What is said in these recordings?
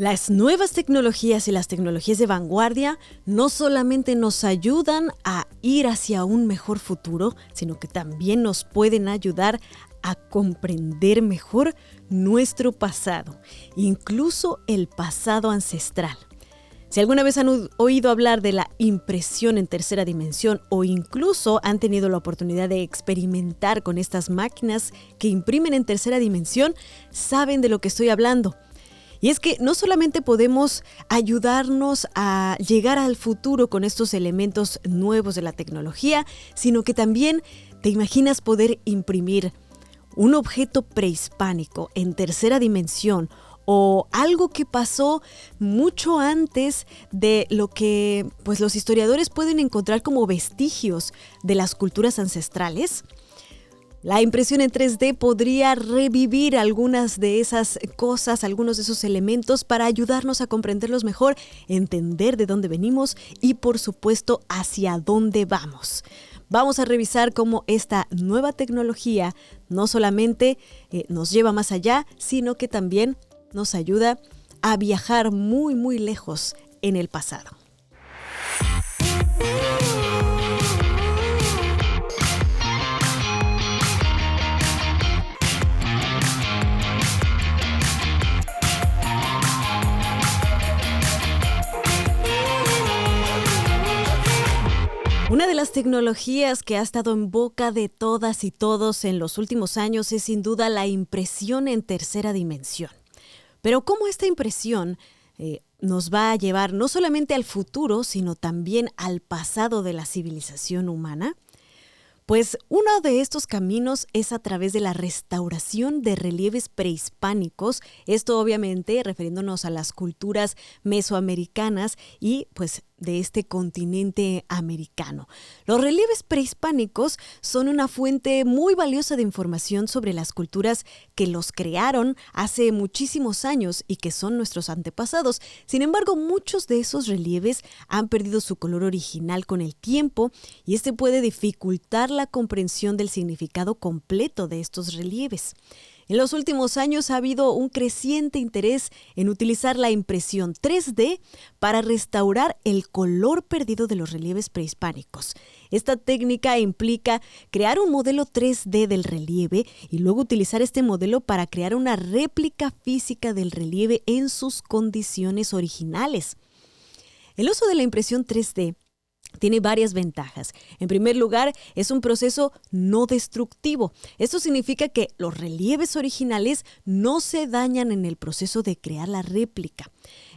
Las nuevas tecnologías y las tecnologías de vanguardia no solamente nos ayudan a ir hacia un mejor futuro, sino que también nos pueden ayudar a comprender mejor nuestro pasado, incluso el pasado ancestral. Si alguna vez han oído hablar de la impresión en tercera dimensión o incluso han tenido la oportunidad de experimentar con estas máquinas que imprimen en tercera dimensión, saben de lo que estoy hablando. Y es que no solamente podemos ayudarnos a llegar al futuro con estos elementos nuevos de la tecnología, sino que también te imaginas poder imprimir un objeto prehispánico en tercera dimensión o algo que pasó mucho antes de lo que los historiadores pueden encontrar como vestigios de las culturas ancestrales. La impresión en 3D podría revivir algunas de esas cosas, algunos de esos elementos para ayudarnos a comprenderlos mejor, entender de dónde venimos y, por supuesto, hacia dónde vamos. Vamos a revisar cómo esta nueva tecnología no solamente nos lleva más allá, sino que también nos ayuda a viajar muy, muy lejos en el pasado. Una de las tecnologías que ha estado en boca de todas y todos en los últimos años es sin duda la impresión en tercera dimensión. Pero ¿cómo esta impresión nos va a llevar no solamente al futuro, sino también al pasado de la civilización humana? Pues uno de estos caminos es a través de la restauración de relieves prehispánicos, esto obviamente refiriéndonos a las culturas mesoamericanas y de este continente americano. Los relieves prehispánicos son una fuente muy valiosa de información sobre las culturas que los crearon hace muchísimos años y que son nuestros antepasados. Sin embargo, muchos de esos relieves han perdido su color original con el tiempo y este puede dificultar la comprensión del significado completo de estos relieves. En los últimos años ha habido un creciente interés en utilizar la impresión 3D para restaurar el color perdido de los relieves prehispánicos. Esta técnica implica crear un modelo 3D del relieve y luego utilizar este modelo para crear una réplica física del relieve en sus condiciones originales. El uso de la impresión 3D tiene varias ventajas. En primer lugar, es un proceso no destructivo. Esto significa que los relieves originales no se dañan en el proceso de crear la réplica.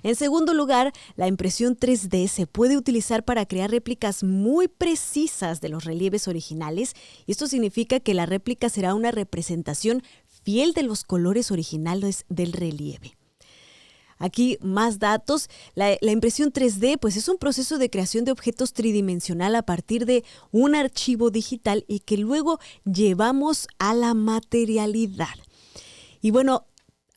En segundo lugar, la impresión 3D se puede utilizar para crear réplicas muy precisas de los relieves originales. Esto significa que la réplica será una representación fiel de los colores originales del relieve. Aquí más datos. La impresión 3D es un proceso de creación de objetos tridimensional a partir de un archivo digital y que luego llevamos a la materialidad. Y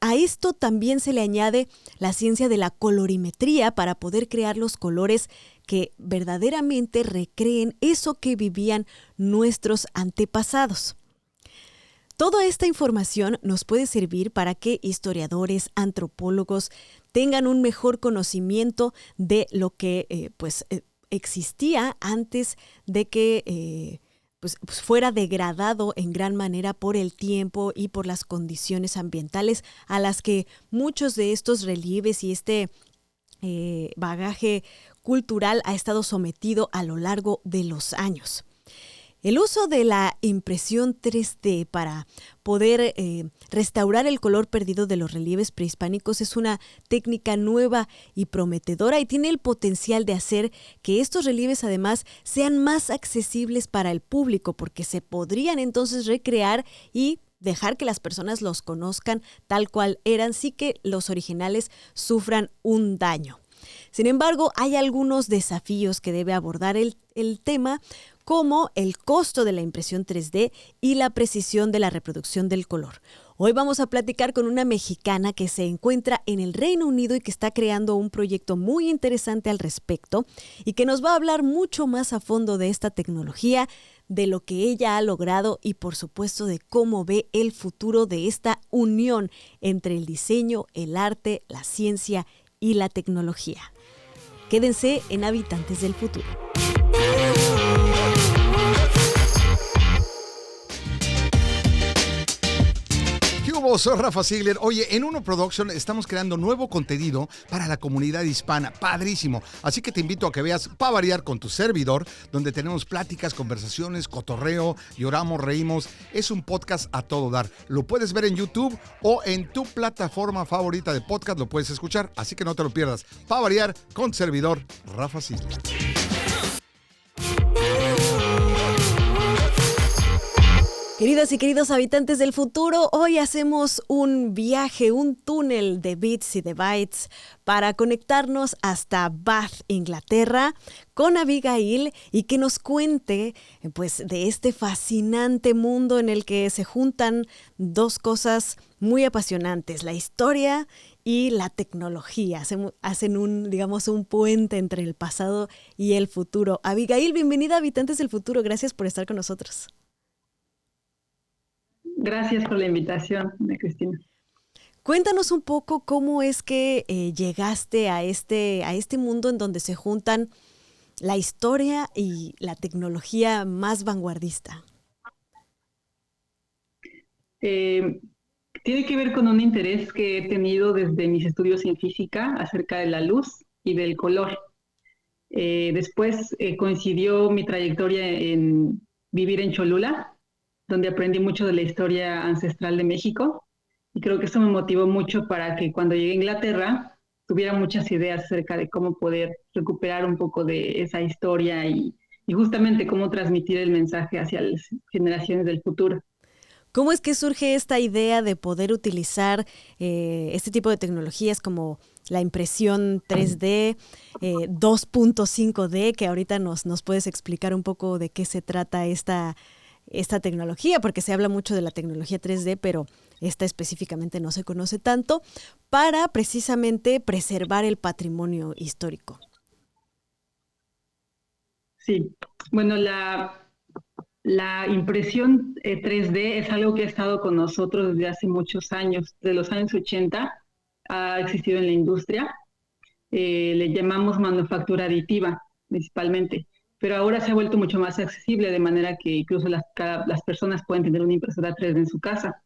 a esto también se le añade la ciencia de la colorimetría para poder crear los colores que verdaderamente recreen eso que vivían nuestros antepasados. Toda esta información nos puede servir para que historiadores, antropólogos tengan un mejor conocimiento de lo que existía antes de que fuera degradado en gran manera por el tiempo y por las condiciones ambientales a las que muchos de estos relieves y este bagaje cultural ha estado sometido a lo largo de los años. El uso de la impresión 3D para poder restaurar el color perdido de los relieves prehispánicos es una técnica nueva y prometedora y tiene el potencial de hacer que estos relieves además sean más accesibles para el público porque se podrían entonces recrear y dejar que las personas los conozcan tal cual eran sin que los originales sufran un daño. Sin embargo, hay algunos desafíos que debe abordar el tema, como el costo de la impresión 3D y la precisión de la reproducción del color. Hoy vamos a platicar con una mexicana que se encuentra en el Reino Unido y que está creando un proyecto muy interesante al respecto y que nos va a hablar mucho más a fondo de esta tecnología, de lo que ella ha logrado y por supuesto de cómo ve el futuro de esta unión entre el diseño, el arte, la ciencia y la tecnología. Quédense en Habitantes del Futuro. Soy Rafa Ziegler. Oye, en Uno Production estamos creando nuevo contenido para la comunidad hispana. Padrísimo. Así que te invito a que veas Pa' Variar con tu servidor, donde tenemos pláticas, conversaciones, cotorreo, lloramos, reímos. Es un podcast a todo dar. Lo puedes ver en YouTube o en tu plataforma favorita de podcast. Lo puedes escuchar, así que no te lo pierdas. Pa' Variar con tu servidor, Rafa Ziegler. Queridas y queridos habitantes del futuro, hoy hacemos un viaje, un túnel de bits y de bytes para conectarnos hasta Bath, Inglaterra, con Abigail y que nos cuente pues, de este fascinante mundo en el que se juntan dos cosas muy apasionantes, la historia y la tecnología. Hacen un puente entre el pasado y el futuro. Abigail, bienvenida a Habitantes del Futuro. Gracias por estar con nosotros. Gracias por la invitación, Ana Cristina. Cuéntanos un poco cómo es que llegaste a este mundo en donde se juntan la historia y la tecnología más vanguardista. Tiene que ver con un interés que he tenido desde mis estudios en física acerca de la luz y del color. Después coincidió mi trayectoria en vivir en Cholula, donde aprendí mucho de la historia ancestral de México, y creo que eso me motivó mucho para que cuando llegué a Inglaterra tuviera muchas ideas acerca de cómo poder recuperar un poco de esa historia y justamente cómo transmitir el mensaje hacia las generaciones del futuro. ¿Cómo es que surge esta idea de poder utilizar este tipo de tecnologías como la impresión 3D, 2.5D, que ahorita nos puedes explicar un poco de qué se trata esta tecnología, porque se habla mucho de la tecnología 3D, pero esta específicamente no se conoce tanto, para precisamente preservar el patrimonio histórico? Sí, bueno, la impresión 3D es algo que ha estado con nosotros desde hace muchos años. Desde los años 80 ha existido en la industria. Le llamamos manufactura aditiva, principalmente. Pero ahora se ha vuelto mucho más accesible, de manera que incluso las personas pueden tener una impresora 3D en su casa.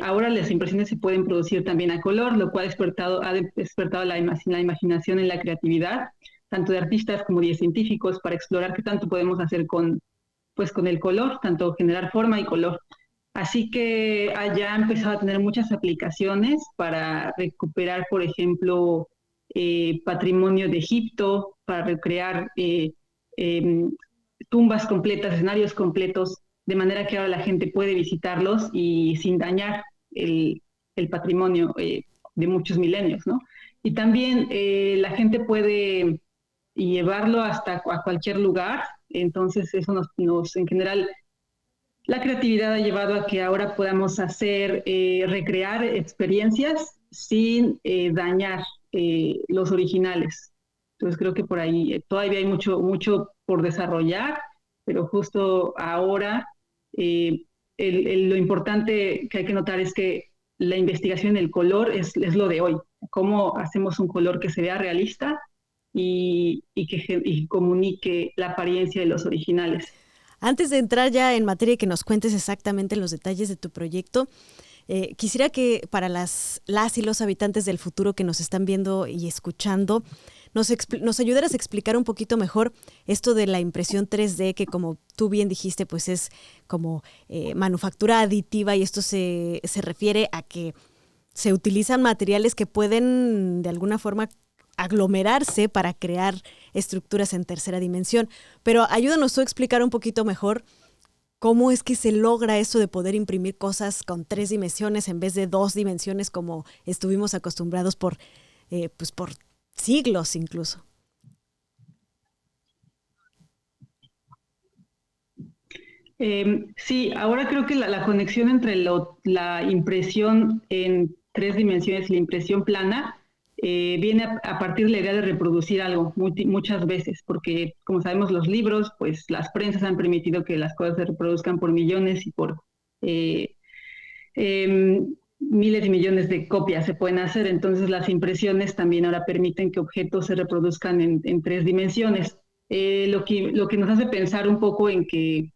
Ahora las impresiones se pueden producir también a color, lo cual ha despertado la imaginación y la creatividad, tanto de artistas como de científicos, para explorar qué tanto podemos hacer con el color, tanto generar forma y color. Así que ya ha empezado a tener muchas aplicaciones para recuperar, por ejemplo, patrimonio de Egipto, para recrear tumbas completas, escenarios completos, de manera que ahora la gente puede visitarlos y sin dañar el patrimonio de muchos milenios, ¿no? Y también la gente puede llevarlo hasta a cualquier lugar. Entonces eso en general, la creatividad ha llevado a que ahora podamos recrear experiencias sin dañar los originales. Entonces creo que por ahí todavía hay mucho por desarrollar, pero justo ahora lo importante que hay que notar es que la investigación en el color es lo de hoy. Cómo hacemos un color que se vea realista y que comunique la apariencia de los originales. Antes de entrar ya en materia y que nos cuentes exactamente los detalles de tu proyecto, quisiera que para las y los habitantes del futuro que nos están viendo y escuchando, nos ayudaras a explicar un poquito mejor esto de la impresión 3D, que como tú bien dijiste, pues es como manufactura aditiva, y esto se refiere a que se utilizan materiales que pueden de alguna forma aglomerarse para crear estructuras en tercera dimensión. Pero ayúdanos tú a explicar un poquito mejor cómo es que se logra eso de poder imprimir cosas con 3 dimensiones en vez de 2 dimensiones como estuvimos acostumbrados por siglos incluso. Sí, ahora creo que la conexión entre la impresión en 3 dimensiones y la impresión plana viene a partir de la idea de reproducir algo muchas veces, porque como sabemos los libros, pues las prensas han permitido que las cosas se reproduzcan por millones y por eh, miles y millones de copias se pueden hacer. Entonces las impresiones también ahora permiten que objetos se reproduzcan en 3 dimensiones. Lo que nos hace pensar un poco en que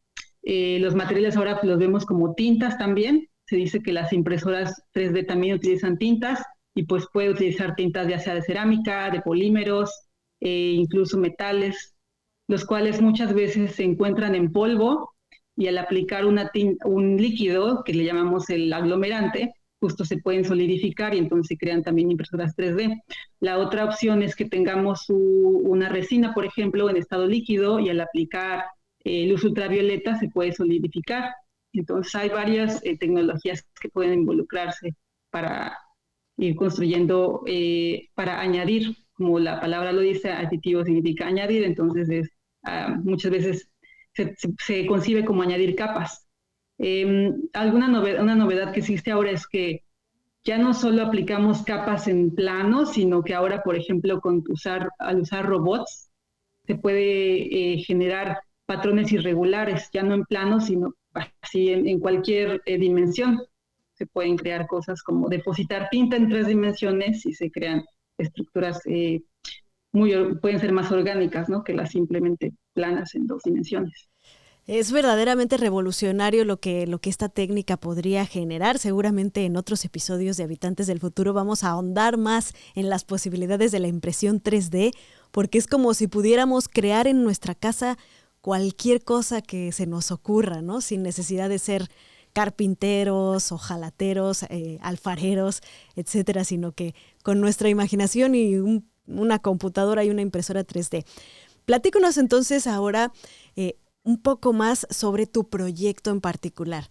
los materiales ahora los vemos como tintas también. Se dice que las impresoras 3D también utilizan tintas y pues puede utilizar tintas ya sea de cerámica, de polímeros, incluso metales, los cuales muchas veces se encuentran en polvo y al aplicar un líquido que le llamamos el aglomerante, justo se pueden solidificar y entonces se crean también impresoras 3D. La otra opción es que tengamos una resina, por ejemplo, en estado líquido y al aplicar luz ultravioleta se puede solidificar. Entonces hay varias tecnologías que pueden involucrarse para ir construyendo, para añadir, como la palabra lo dice, aditivo significa añadir, entonces muchas veces se concibe como añadir capas. Una novedad que existe ahora es que ya no solo aplicamos capas en plano, sino que ahora, por ejemplo, al usar robots, se puede generar patrones irregulares, ya no en plano, sino así en cualquier dimensión. Se pueden crear cosas como depositar tinta en 3 dimensiones y se crean estructuras pueden ser más orgánicas, ¿no? Que las simplemente planas en 2 dimensiones. Es verdaderamente revolucionario lo que esta técnica podría generar. Seguramente en otros episodios de Habitantes del Futuro vamos a ahondar más en las posibilidades de la impresión 3D, porque es como si pudiéramos crear en nuestra casa cualquier cosa que se nos ocurra, ¿no? Sin necesidad de ser carpinteros, hojalateros, alfareros, etcétera, sino que con nuestra imaginación y una computadora y una impresora 3D. Platícanos entonces ahora un poco más sobre tu proyecto en particular.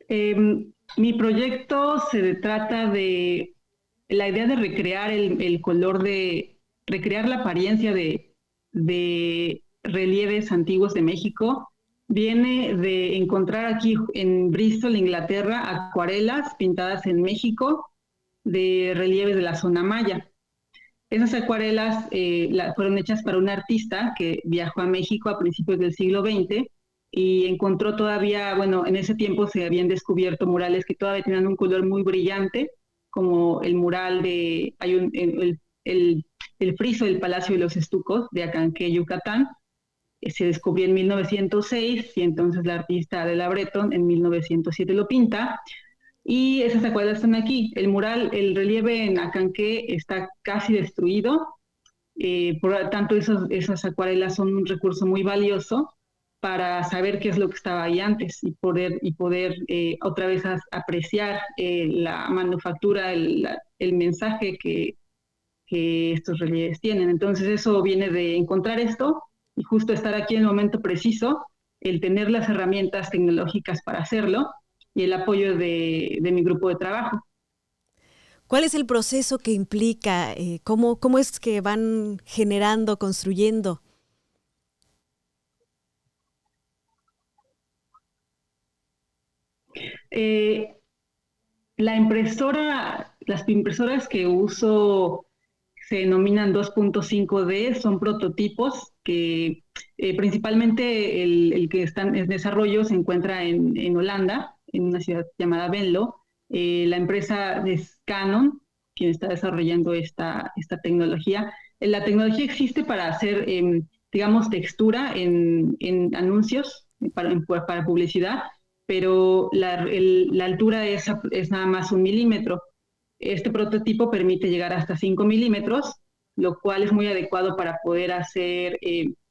Mi proyecto se trata de la idea de recrear el color recrear la apariencia de relieves antiguos de México. Viene de encontrar aquí en Bristol, Inglaterra, acuarelas pintadas en México de relieves de la zona maya. Esas acuarelas fueron hechas para un artista que viajó a México a principios del siglo XX y encontró todavía, bueno, en ese tiempo se habían descubierto murales que todavía tenían un color muy brillante, como el mural el friso del Palacio de los Estucos de Acanqué, Yucatán. Se descubrió en 1906 y entonces la artista Adela Breton en 1907 lo pinta. Y esas acuarelas están aquí. El mural, el relieve en Acanqué está casi destruido. Por lo tanto, esas acuarelas son un recurso muy valioso para saber qué es lo que estaba ahí antes y poder otra vez apreciar la manufactura, el mensaje que estos relieves tienen. Entonces, eso viene de encontrar esto y justo estar aquí en el momento preciso, el tener las herramientas tecnológicas para hacerlo y el apoyo de mi grupo de trabajo. ¿Cuál es el proceso que implica? ¿Cómo es que van generando, construyendo? Las impresoras que uso se denominan 2.5D, son prototipos que principalmente el que están en desarrollo se encuentra en Holanda, en una ciudad llamada Venlo. La empresa es Canon, quien está desarrollando esta tecnología. La tecnología existe para hacer, digamos, textura en anuncios, para publicidad, pero la altura es nada más 1 milímetro. Este prototipo permite llegar hasta 5 milímetros, lo cual es muy adecuado para poder hacer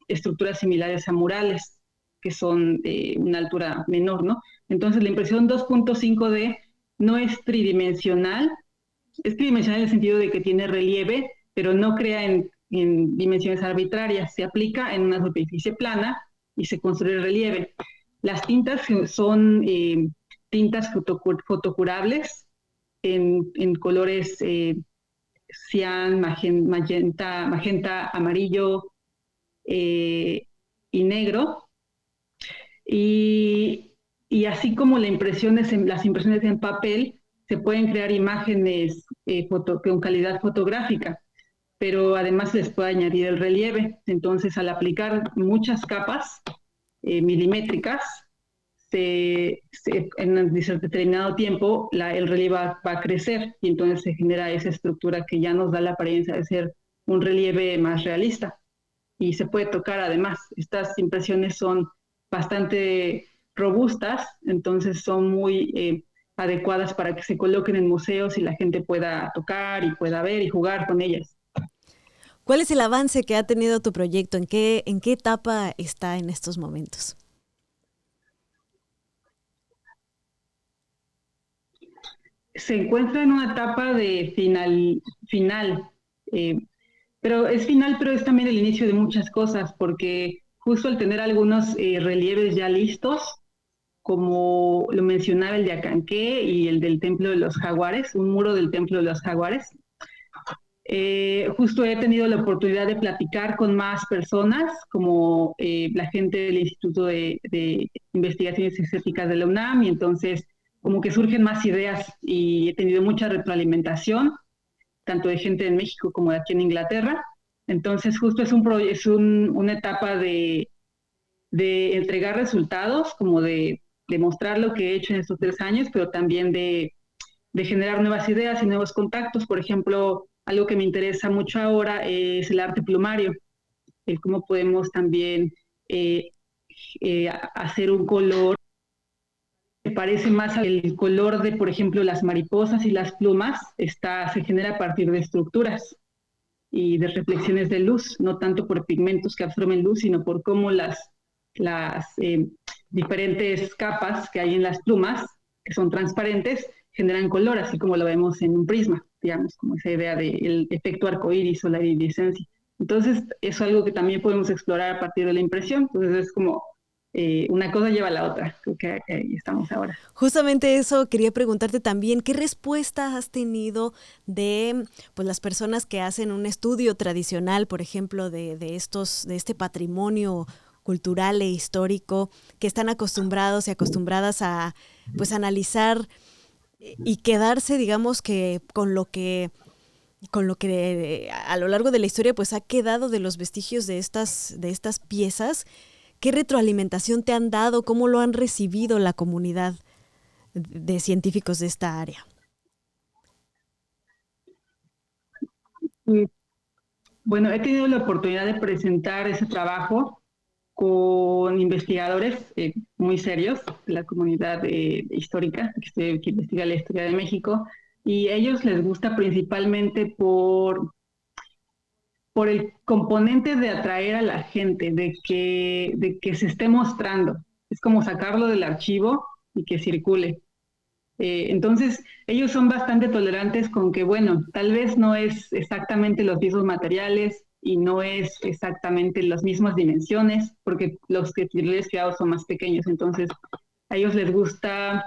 estructuras similares a murales, que son una altura menor, ¿no? Entonces la impresión 2.5D no es tridimensional, es tridimensional en el sentido de que tiene relieve, pero no crea en dimensiones arbitrarias, se aplica en una superficie plana y se construye el relieve. Las tintas son tintas fotocurables en colores cian, magenta, amarillo y negro. Y Y así como las impresiones en papel, se pueden crear imágenes con calidad fotográfica, pero además les puede añadir el relieve. Entonces, al aplicar muchas capas milimétricas, en un determinado tiempo el relieve va a crecer y entonces se genera esa estructura que ya nos da la apariencia de ser un relieve más realista. Y se puede tocar además. Estas impresiones son bastante robustas, entonces son muy adecuadas para que se coloquen en museos y la gente pueda tocar y pueda ver y jugar con ellas. ¿Cuál es el avance que ha tenido tu proyecto? ¿En qué etapa está en estos momentos? Se encuentra en una etapa de final, pero es final, pero es también el inicio de muchas cosas, porque justo al tener algunos relieves ya listos, como lo mencionaba el de Acanqué y el del Templo de los Jaguares, un muro del Templo de los Jaguares, justo he tenido la oportunidad de platicar con más personas, como la gente del Instituto de Investigaciones Estéticas de la UNAM, y entonces como que surgen más ideas y he tenido mucha retroalimentación, tanto de gente en México como de aquí en Inglaterra. Entonces justo una etapa de entregar resultados, como de mostrar lo que he hecho en estos 3 años, pero también de generar nuevas ideas y nuevos contactos. Por ejemplo, algo que me interesa mucho ahora es el arte plumario, el cómo podemos también hacer un color que parece más al color de, por ejemplo, las mariposas y las plumas, se genera a partir de estructuras y de reflexiones de luz, no tanto por pigmentos que absorben luz, sino por cómo las diferentes capas que hay en las plumas, que son transparentes, generan color, así como lo vemos en un prisma, digamos, como esa idea del efecto arcoíris o la iridiscencia. Entonces, eso es algo que también podemos explorar a partir de la impresión. Entonces, es como una cosa lleva a la otra. Creo que ahí estamos ahora. Justamente eso quería preguntarte también, ¿qué respuesta has tenido de pues, las personas que hacen un estudio tradicional, por ejemplo, de este patrimonio cultural e histórico, que están acostumbrados y acostumbradas a pues analizar y quedarse, digamos, que con lo que a lo largo de la historia pues ha quedado de los vestigios de estas piezas? ¿Qué retroalimentación te han dado? ¿Cómo lo han recibido la comunidad de científicos de esta área? Bueno, he tenido la oportunidad de presentar ese trabajo con investigadores muy serios de la comunidad histórica que investiga la historia de México, y a ellos les gusta principalmente por el componente de atraer a la gente, de que se esté mostrando. Es como sacarlo del archivo y que circule. Entonces, ellos son bastante tolerantes con que, bueno, tal vez no es exactamente los mismos materiales y no es exactamente las mismas dimensiones, porque los textiles creados son más pequeños. Entonces, a ellos les gusta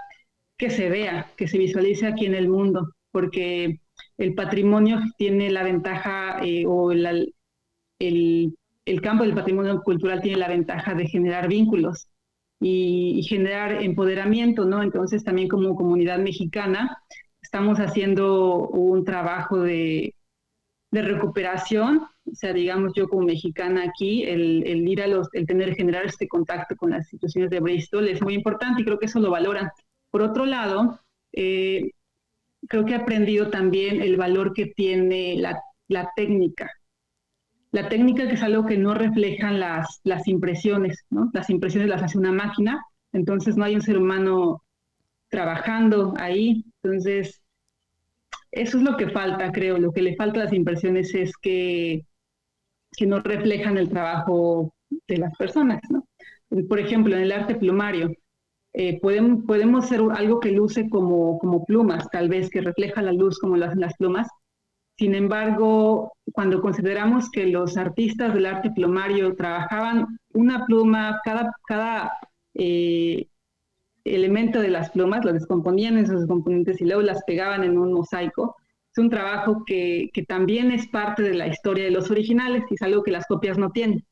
que se vea, que se visualice aquí en el mundo, porque el patrimonio tiene la ventaja, el campo del patrimonio cultural tiene la ventaja de generar vínculos y generar empoderamiento, ¿no? Entonces también como comunidad mexicana estamos haciendo un trabajo de recuperación, o sea, digamos yo como mexicana aquí, el ir generar este contacto con las instituciones de Bristol es muy importante y creo que eso lo valoran. Por otro lado, creo que he aprendido también el valor que tiene la técnica. La técnica, que es algo que no reflejan las impresiones, ¿no? Las impresiones las hace una máquina, entonces no hay un ser humano trabajando ahí. Entonces, eso es lo que falta, creo. Lo que le falta a las impresiones es que no reflejan el trabajo de las personas, ¿no? Por ejemplo, en el arte plumario, podemos hacer algo que luce como plumas, tal vez que refleja la luz como lo hacen las plumas. Sin embargo, cuando consideramos que los artistas del arte plumario trabajaban una pluma, cada elemento de las plumas, lo descomponían en sus componentes y luego las pegaban en un mosaico, es un trabajo que también es parte de la historia de los originales y es algo que las copias no tienen.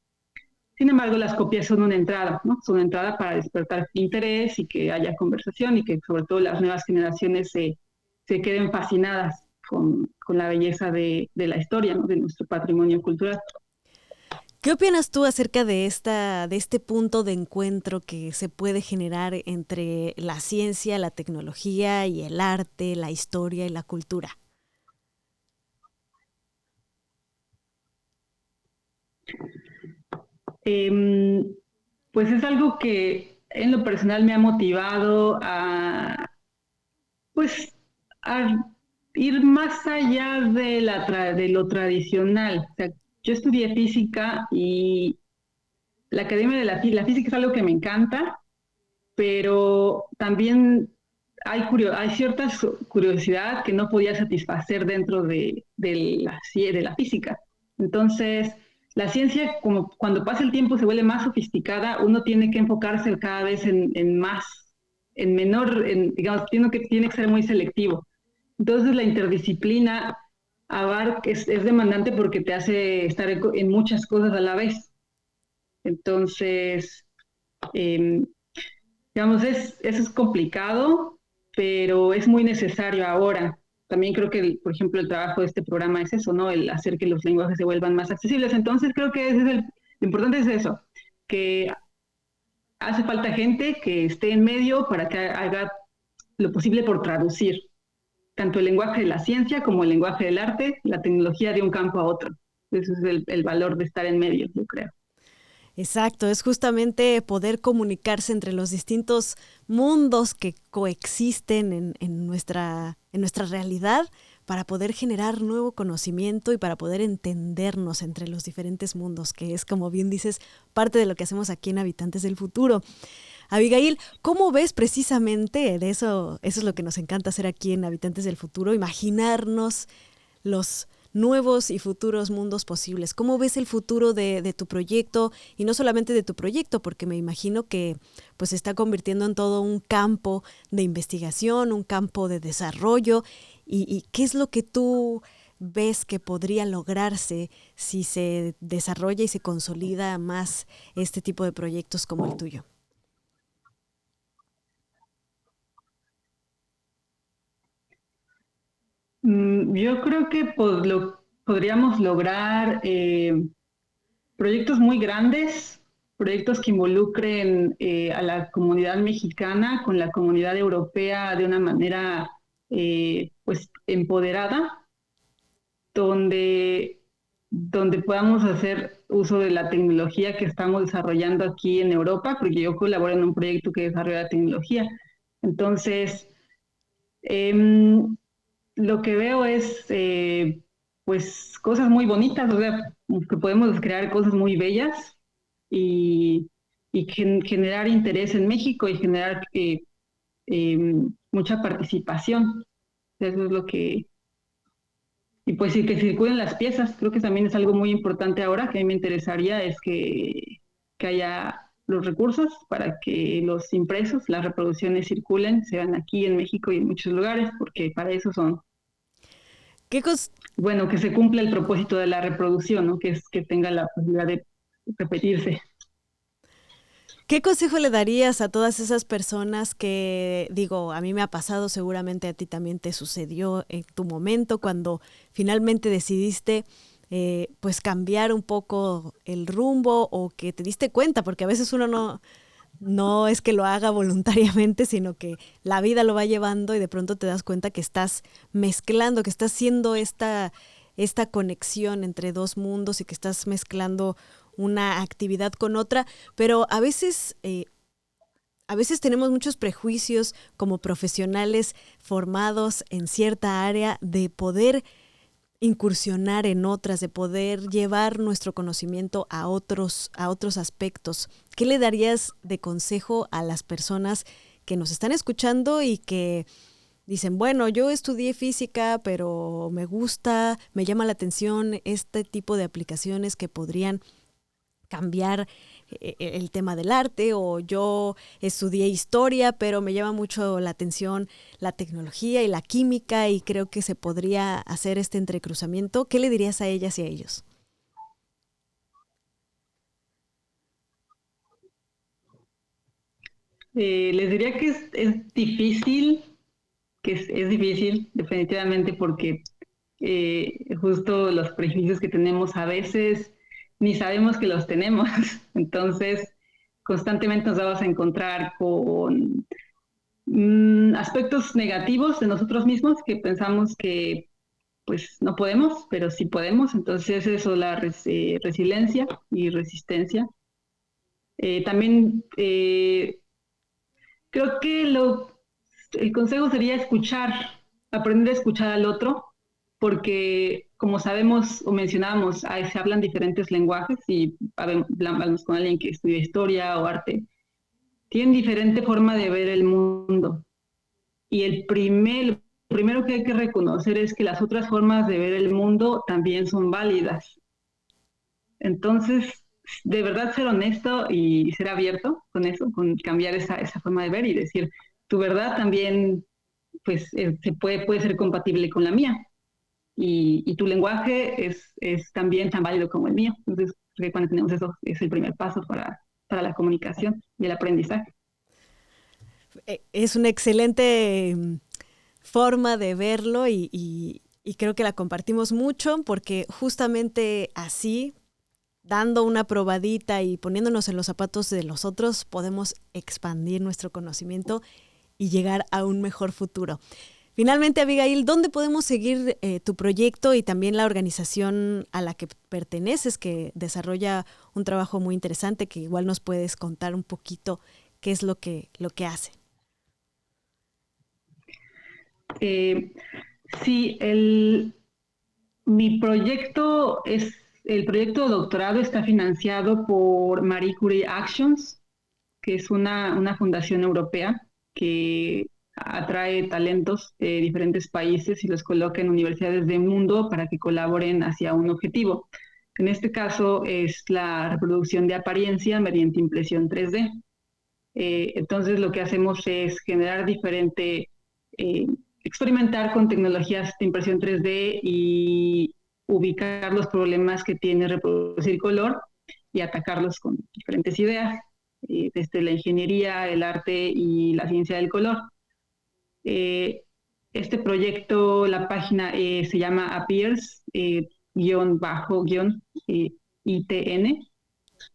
Sin embargo, las copias son una entrada, ¿no? Son una entrada para despertar interés y que haya conversación y que sobre todo las nuevas generaciones se queden fascinadas con la belleza de la historia, ¿no? De nuestro patrimonio cultural. ¿Qué opinas tú acerca de este punto de encuentro que se puede generar entre la ciencia, la tecnología y el arte, la historia y la cultura? Eh, pues es algo que en lo personal me ha motivado pues, a ir más allá de lo tradicional. O sea, yo estudié física y la academia de la física es algo que me encanta, pero también hay cierta curiosidad que no podía satisfacer dentro de la física. Entonces, la ciencia, como cuando pasa el tiempo se vuelve más sofisticada, uno tiene que enfocarse cada vez en más, en menor, digamos, tiene que ser muy selectivo. Entonces, la interdisciplina es demandante porque te hace estar en muchas cosas a la vez. Entonces, eh, digamos, eso es complicado, pero es muy necesario ahora. También creo que, por ejemplo, el trabajo de este programa es eso, ¿no? El hacer que los lenguajes se vuelvan más accesibles. Entonces, creo que lo importante es eso, que hace falta gente que esté en medio para que haga lo posible por traducir tanto el lenguaje de la ciencia como el lenguaje del arte, la tecnología de un campo a otro. Ese es el valor de estar en medio, yo creo. Exacto, es justamente poder comunicarse entre los distintos mundos que coexisten en nuestra realidad para poder generar nuevo conocimiento y para poder entendernos entre los diferentes mundos, que es, como bien dices, parte de lo que hacemos aquí en Habitantes del Futuro. Abigail, ¿cómo ves precisamente de eso? Eso es lo que nos encanta hacer aquí en Habitantes del Futuro, imaginarnos los nuevos y futuros mundos posibles. ¿Cómo ves el futuro de tu proyecto? Y no solamente de tu proyecto, porque me imagino que pues se está convirtiendo en todo un campo de investigación, un campo de desarrollo. ¿Y qué es lo que tú ves que podría lograrse si se desarrolla y se consolida más este tipo de proyectos como el tuyo? Yo creo que podríamos lograr proyectos muy grandes, proyectos que involucren a la comunidad mexicana con la comunidad europea de una manera pues empoderada, donde, donde podamos hacer uso de la tecnología que estamos desarrollando aquí en Europa, porque yo colaboro en un proyecto que desarrolla la tecnología. Entonces, em, lo que veo es pues cosas muy bonitas, o sea, que podemos crear cosas muy bellas y, generar interés en México y generar eh, mucha participación. Eso es lo que... Y pues sí, que circulen las piezas, creo que también es algo muy importante ahora, que a mí me interesaría es que haya los recursos para que los impresos, las reproducciones circulen, sean aquí en México y en muchos lugares, porque para eso son. ¿Qué, Bueno, que se cumpla el propósito de la reproducción, ¿no? Que es que tenga la posibilidad de repetirse. ¿Qué consejo le darías a todas esas personas que, digo, a mí me ha pasado, seguramente a ti también te sucedió en tu momento cuando finalmente decidiste pues cambiar un poco el rumbo o que te diste cuenta, porque a veces uno no es que lo haga voluntariamente, sino que la vida lo va llevando y de pronto te das cuenta que estás mezclando, que estás haciendo esta conexión entre dos mundos y que estás mezclando una actividad con otra, pero a veces tenemos muchos prejuicios como profesionales formados en cierta área de poder incursionar en otras, de poder llevar nuestro conocimiento a otros aspectos. ¿Qué le darías de consejo a las personas que nos están escuchando y que dicen, bueno, yo estudié física, pero me gusta, me llama la atención este tipo de aplicaciones que podrían cambiar el tema del arte, o yo estudié historia, pero me llama mucho la atención la tecnología y la química y creo que se podría hacer este entrecruzamiento? ¿Qué le dirías a ellas y a ellos? Les diría que es difícil, es difícil definitivamente porque justo los prejuicios que tenemos a veces ni sabemos que los tenemos. Entonces, constantemente nos vamos a encontrar con aspectos negativos de nosotros mismos que pensamos que pues no podemos, pero sí podemos. Entonces eso, la resiliencia y resistencia. También creo que el consejo sería escuchar, aprender a escuchar al otro, porque como sabemos o mencionamos, se hablan diferentes lenguajes y hablamos con alguien que estudia historia o arte, tienen diferente forma de ver el mundo. Y lo primero que hay que reconocer es que las otras formas de ver el mundo también son válidas. Entonces, de verdad ser honesto y ser abierto con eso, con cambiar esa forma de ver y decir, tu verdad también pues, puede ser compatible con la mía. Y tu lenguaje es también tan válido como el mío. Entonces, creo que cuando tenemos eso, es el primer paso para la comunicación y el aprendizaje. Es una excelente forma de verlo y creo que la compartimos mucho porque justamente así, dando una probadita y poniéndonos en los zapatos de los otros, podemos expandir nuestro conocimiento y llegar a un mejor futuro. Finalmente, Abigail, ¿dónde podemos seguir tu proyecto y también la organización a la que perteneces, que desarrolla un trabajo muy interesante, que igual nos puedes contar un poquito qué es lo que hace? Sí, mi proyecto el proyecto de doctorado está financiado por Marie Curie Actions, que es una fundación europea que atrae talentos de diferentes países y los coloca en universidades del mundo para que colaboren hacia un objetivo. En este caso es la reproducción de apariencia mediante impresión 3D. Entonces lo que hacemos es generar experimentar con tecnologías de impresión 3D y ubicar los problemas que tiene reproducir color y atacarlos con diferentes ideas, desde la ingeniería, el arte y la ciencia del color. Este proyecto, la página se llama Appears, ITN,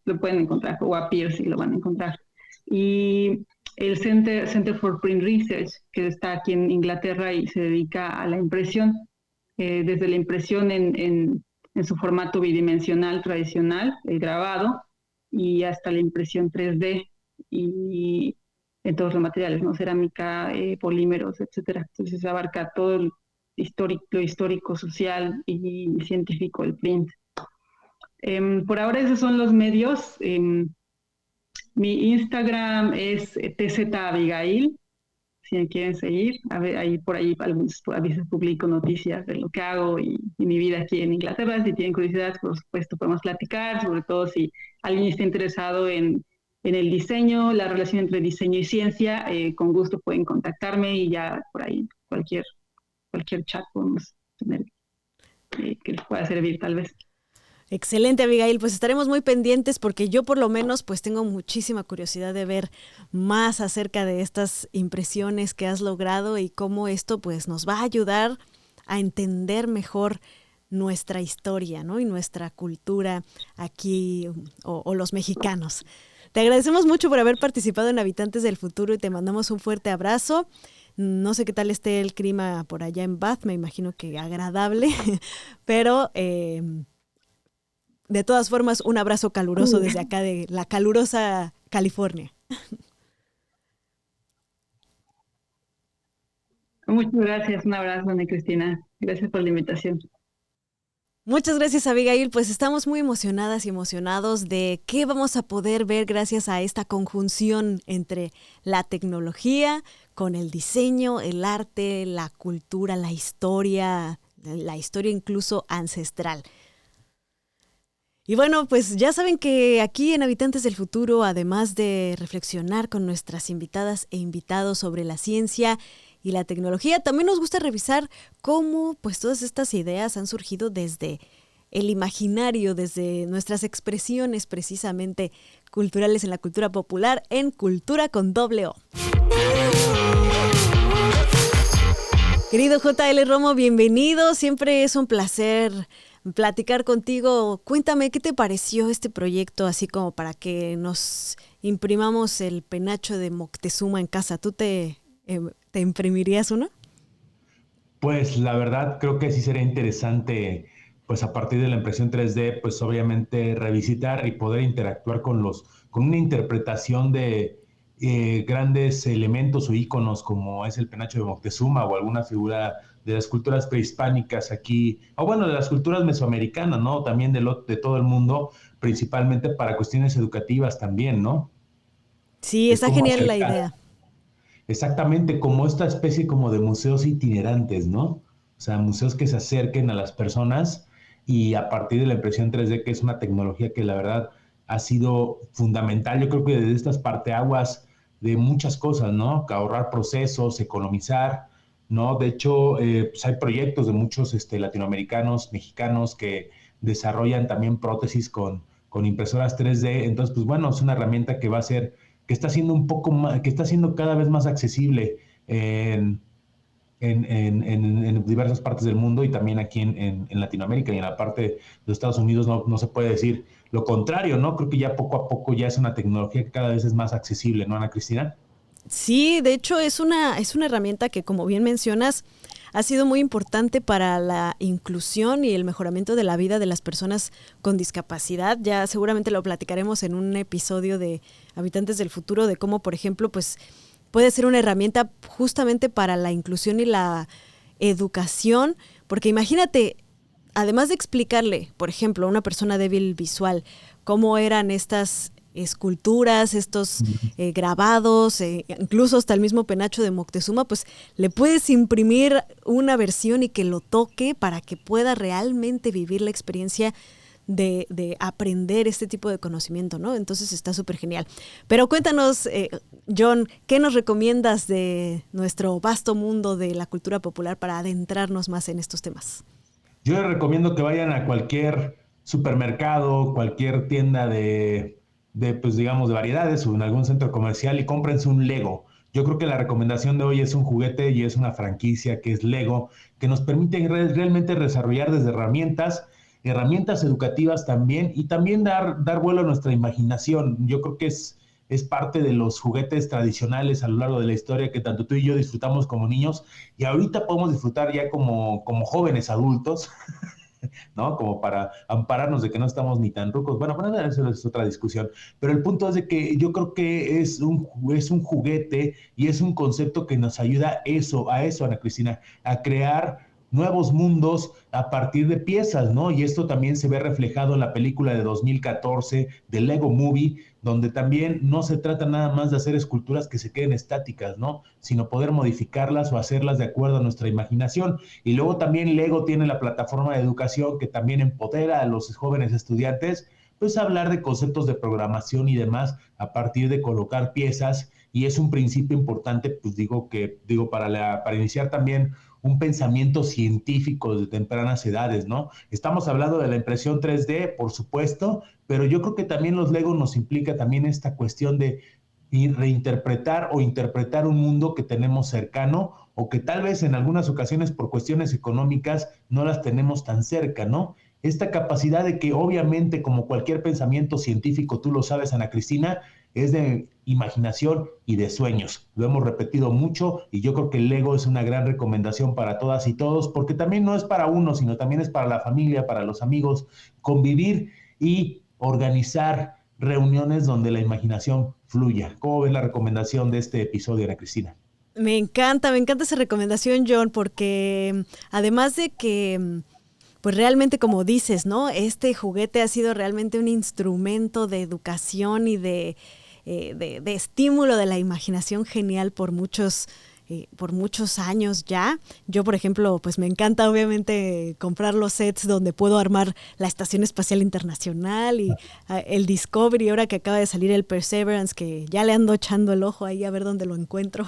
lo pueden encontrar, o Appears y lo van a encontrar. Y el Center for Print Research, que está aquí en Inglaterra y se dedica a la impresión, desde la impresión en su formato bidimensional tradicional, el grabado, y hasta la impresión 3D y en todos los materiales, ¿no? Cerámica, polímeros, etcétera. Entonces abarca todo lo histórico, social y científico, el print. Por ahora esos son los medios. Mi Instagram es TZAbigail, si me quieren seguir. Por ahí a veces publico noticias de lo que hago y mi vida aquí en Inglaterra. Si tienen curiosidad, por supuesto, podemos platicar, sobre todo si alguien está interesado en el diseño, la relación entre diseño y ciencia, con gusto pueden contactarme y ya por ahí cualquier chat podemos tener que les pueda servir tal vez. Excelente, Abigail, pues estaremos muy pendientes porque yo por lo menos pues tengo muchísima curiosidad de ver más acerca de estas impresiones que has logrado y cómo esto pues nos va a ayudar a entender mejor nuestra historia, ¿no? Y nuestra cultura aquí o los mexicanos. Te agradecemos mucho por haber participado en Habitantes del Futuro y te mandamos un fuerte abrazo. No sé qué tal esté el clima por allá en Bath, me imagino que agradable, pero de todas formas un abrazo caluroso desde acá de la calurosa California. Muchas gracias, un abrazo, Ana Cristina. Gracias por la invitación. Muchas gracias, Abigail. Pues estamos muy emocionadas y emocionados de qué vamos a poder ver gracias a esta conjunción entre la tecnología con el diseño, el arte, la cultura, la historia incluso ancestral. Y bueno, pues ya saben que aquí en Habitantes del Futuro, además de reflexionar con nuestras invitadas e invitados sobre la ciencia y la tecnología, también nos gusta revisar cómo pues todas estas ideas han surgido desde el imaginario desde nuestras expresiones precisamente culturales en la cultura popular en Cultura con doble O. Querido JL Romo, bienvenido. Siempre es un placer platicar contigo. Cuéntame, ¿qué te pareció este proyecto, así como para que nos imprimamos el penacho de Moctezuma en casa? ¿Tú te imprimirías uno? Pues la verdad creo que sí sería interesante, pues a partir de la impresión 3D, pues obviamente revisitar y poder interactuar con una interpretación de grandes elementos o íconos como es el penacho de Moctezuma o alguna figura de las culturas prehispánicas aquí, o bueno, de las culturas mesoamericanas, ¿no? También de todo el mundo, principalmente para cuestiones educativas también, ¿no? Sí, Es está como genial la acercar, idea. exactamente, como esta especie como de museos itinerantes, ¿no? O sea, museos que se acerquen a las personas y a partir de la impresión 3D, que es una tecnología que la verdad ha sido fundamental, yo creo que desde estas parteaguas de muchas cosas, ¿no? Que ahorrar procesos, economizar, ¿no? De hecho, pues hay proyectos de muchos latinoamericanos, mexicanos, que desarrollan también prótesis con impresoras 3D. Entonces, pues bueno, es una herramienta que va a ser que está siendo un poco más, que está siendo cada vez más accesible en diversas partes del mundo y también aquí en Latinoamérica y en la parte de los Estados Unidos no se puede decir lo contrario, ¿no? Creo que ya poco a poco ya es una tecnología que cada vez es más accesible, ¿no, Ana Cristina? Sí, de hecho es una herramienta que, como bien mencionas, ha sido muy importante para la inclusión y el mejoramiento de la vida de las personas con discapacidad. Ya seguramente lo platicaremos en un episodio de Habitantes del Futuro, de cómo, por ejemplo, pues puede ser una herramienta justamente para la inclusión y la educación, porque imagínate, además de explicarle, por ejemplo, a una persona débil visual, cómo eran estas esculturas, estos grabados, incluso hasta el mismo penacho de Moctezuma, pues le puedes imprimir una versión y que lo toque para que pueda realmente vivir la experiencia de aprender este tipo de conocimiento, ¿no? Entonces está súper genial. Pero cuéntanos, John, ¿qué nos recomiendas de nuestro vasto mundo de la cultura popular para adentrarnos más en estos temas? Yo les recomiendo que vayan a cualquier supermercado, cualquier tienda pues digamos, de variedades o en algún centro comercial y cómprense un Lego. Yo creo que la recomendación de hoy es un juguete y es una franquicia que es Lego, que nos permite realmente desarrollar desde herramientas educativas también y también dar vuelo a nuestra imaginación. Yo creo que es parte de los juguetes tradicionales a lo largo de la historia que tanto tú y yo disfrutamos como niños y ahorita podemos disfrutar ya como jóvenes adultos, ¿no? Como para ampararnos de que no estamos ni tan rucos. Bueno, eso es otra discusión. Pero el punto es de que yo creo que es un juguete y es un concepto que nos ayuda a eso, Ana Cristina, a crear nuevos mundos a partir de piezas, ¿no? Y esto también se ve reflejado en la película de 2014 de Lego Movie, donde también no se trata nada más de hacer esculturas que se queden estáticas, ¿no? Sino poder modificarlas o hacerlas de acuerdo a nuestra imaginación. Y luego también Lego tiene la plataforma de educación que también empodera a los jóvenes estudiantes, pues a hablar de conceptos de programación y demás a partir de colocar piezas. Y es un principio importante, pues digo para iniciar también un pensamiento científico de tempranas edades, ¿no? Estamos hablando de la impresión 3D, por supuesto, pero yo creo que también los Legos nos implica también esta cuestión de reinterpretar o interpretar un mundo que tenemos cercano o que tal vez en algunas ocasiones por cuestiones económicas no las tenemos tan cerca, ¿no? Esta capacidad de que obviamente como cualquier pensamiento científico, tú lo sabes, Ana Cristina, es de imaginación y de sueños. Lo hemos repetido mucho y yo creo que el Lego es una gran recomendación para todas y todos, porque también no es para uno, sino también es para la familia, para los amigos, convivir y organizar reuniones donde la imaginación fluya. ¿Cómo ves la recomendación de este episodio, Ana Cristina? Me encanta esa recomendación, John, porque además de que pues realmente, como dices, ¿no? Este juguete ha sido realmente un instrumento de educación y de estímulo de la imaginación genial por muchos por muchos años ya. Yo, por ejemplo, pues me encanta obviamente comprar los sets donde puedo armar la Estación Espacial Internacional y el Discovery, ahora que acaba de salir el Perseverance, que ya le ando echando el ojo ahí a ver dónde lo encuentro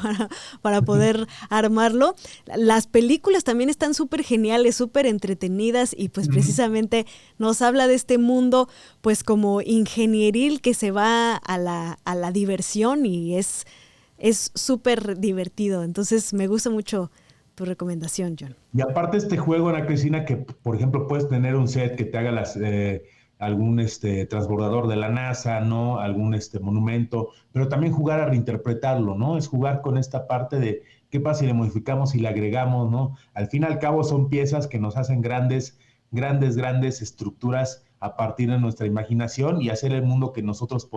para poder armarlo. Las películas también están súper geniales, súper entretenidas y pues precisamente nos habla de este mundo pues como ingenieril que se va a la diversión y es súper divertido. Entonces me gusta mucho tu recomendación, John. Y aparte este juego, Ana Cristina, que por ejemplo puedes tener un set que te haga algún transbordador de la NASA, ¿no? Algún monumento, pero también jugar a reinterpretarlo, ¿no? Es jugar con esta parte de qué pasa si le modificamos y le agregamos, ¿no? Al fin y al cabo son piezas que nos hacen grandes estructuras a partir de nuestra imaginación y hacer el mundo que nosotros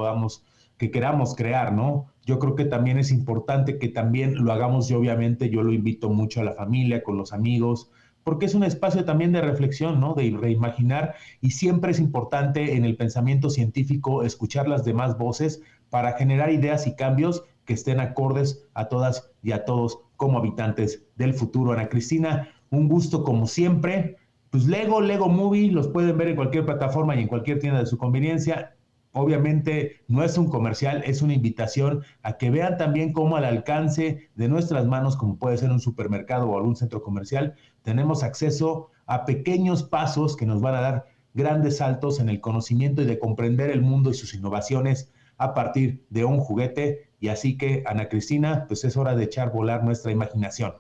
que queramos crear, ¿no? Yo creo que también es importante que también lo hagamos, y obviamente yo lo invito mucho a la familia, con los amigos, porque es un espacio también de reflexión, ¿no? De reimaginar, y siempre es importante en el pensamiento científico escuchar las demás voces para generar ideas y cambios que estén acordes a todas y a todos como habitantes del futuro. Ana Cristina, un gusto como siempre. Pues Lego Movie, los pueden ver en cualquier plataforma y en cualquier tienda de su conveniencia. Obviamente no es un comercial, es una invitación a que vean también cómo al alcance de nuestras manos, como puede ser un supermercado o algún centro comercial, tenemos acceso a pequeños pasos que nos van a dar grandes saltos en el conocimiento y de comprender el mundo y sus innovaciones a partir de un juguete. Y así que, Ana Cristina, pues es hora de echar volar nuestra imaginación.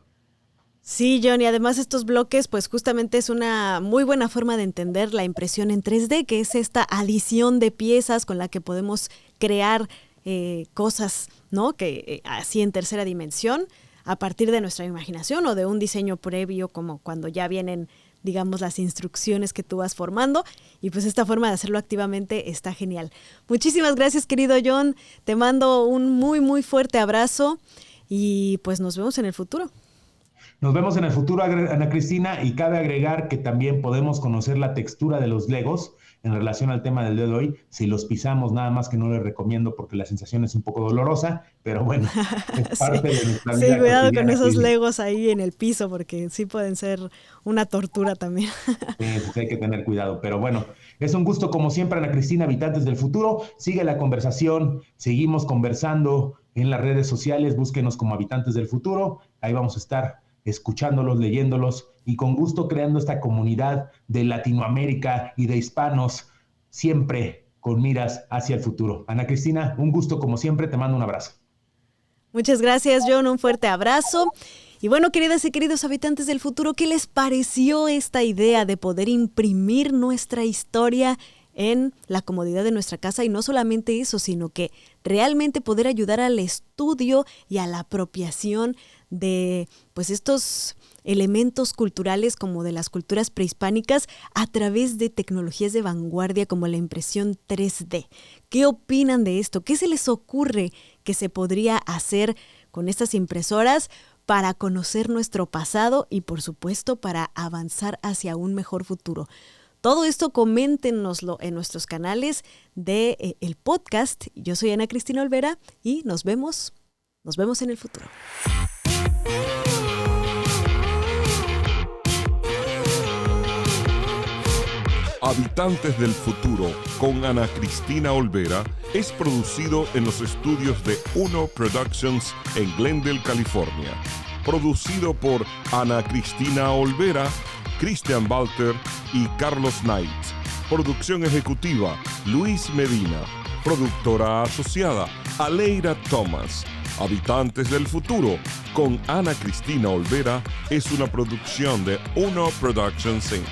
Sí, John, y además estos bloques, pues justamente es una muy buena forma de entender la impresión en 3D, que es esta adición de piezas con la que podemos crear cosas, ¿no? Que así en tercera dimensión, a partir de nuestra imaginación o de un diseño previo, como cuando ya vienen, digamos, las instrucciones que tú vas formando. Y pues esta forma de hacerlo activamente está genial. Muchísimas gracias, querido John. Te mando un muy, muy fuerte abrazo y pues nos vemos en el futuro. Nos vemos en el futuro, Ana Cristina, y cabe agregar que también podemos conocer la textura de los Legos en relación al tema del día de hoy. Si los pisamos, nada más que no les recomiendo porque la sensación es un poco dolorosa, pero bueno, es parte de nuestra vida. Sí, cuidado con esos Legos ahí en el piso porque sí pueden ser una tortura también. Sí, pues hay que tener cuidado, pero bueno, es un gusto como siempre, Ana Cristina, habitantes del futuro. Sigue la conversación, seguimos conversando en las redes sociales, búsquenos como Habitantes del Futuro, ahí vamos a estar escuchándolos, leyéndolos y con gusto creando esta comunidad de Latinoamérica y de hispanos, siempre con miras hacia el futuro. Ana Cristina, un gusto como siempre, te mando un abrazo. Muchas gracias, John, un fuerte abrazo. Y bueno, queridas y queridos habitantes del futuro, ¿qué les pareció esta idea de poder imprimir nuestra historia en la comodidad de nuestra casa? Y no solamente eso, sino que realmente poder ayudar al estudio y a la apropiación de pues estos elementos culturales como de las culturas prehispánicas a través de tecnologías de vanguardia como la impresión 3D. ¿Qué opinan de esto? ¿Qué se les ocurre que se podría hacer con estas impresoras para conocer nuestro pasado y por supuesto para avanzar hacia un mejor futuro? Todo esto coméntenoslo en nuestros canales de el podcast. Yo soy Ana Cristina Olvera y nos vemos en el futuro. Habitantes del Futuro con Ana Cristina Olvera es producido en los estudios de Uno Productions en Glendale, California. Producido por Ana Cristina Olvera, Christian Walter y Carlos Knight. Producción ejecutiva, Luis Medina. Productora asociada, Aleira Thomas. Habitantes del Futuro con Ana Cristina Olvera es una producción de Uno Productions Inc.